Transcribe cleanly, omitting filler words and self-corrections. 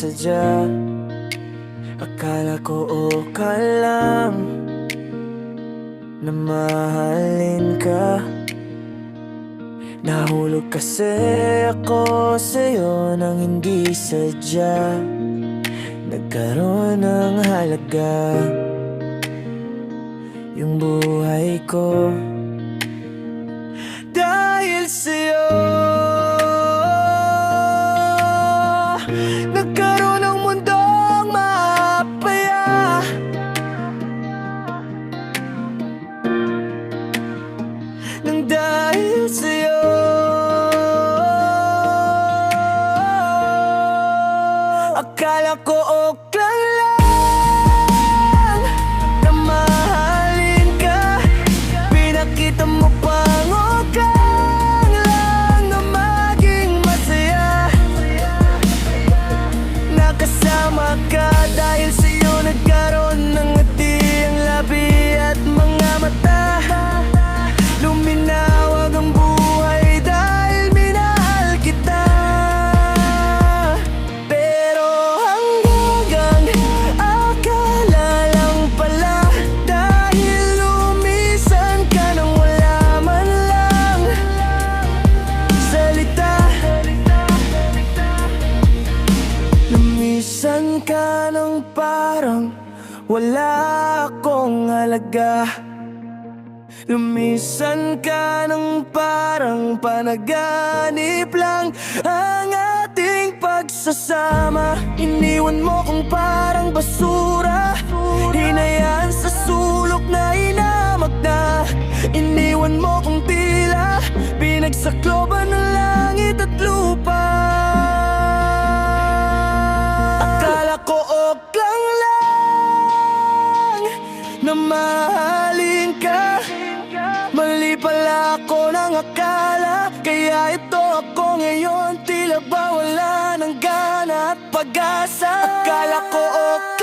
sadya. Akala ko okay lang na mahalin ka. Nahulog kasi ako sa'yo nang hindi sadya. Nagkaroon ng halaga yung buhay ko dahil sa'yo. Nagkaroon ng mundong mapaya. Nang dahil sa'yo. Akala ko okay lang na mahalin ka. Pinakita mo pang okay lang na maging masaya. Nakasama ka dahil sa'yo nagkaroon ng ngiti ang labi at mga mata. Luminawag ang buhay dahil minahal kita. Pero hanggang akala lang pala, dahil lumisan ka nang wala man lang salita. Lumisan ka nang parang wala akong halaga. Lumisan ka nang parang panaganip lang ang ating pagsasama. Iniwan mo kong parang basura, hinayaan sa sulok na hinamag na. Iniwan mo kong tila pinagsakloban ng langit at lupa. Akala ko okay lang na mahalin ka. Mali pala ako ng akala, kaya ito ako ngayon, tila ba wala ng gana at pag-asa. Akala ko okay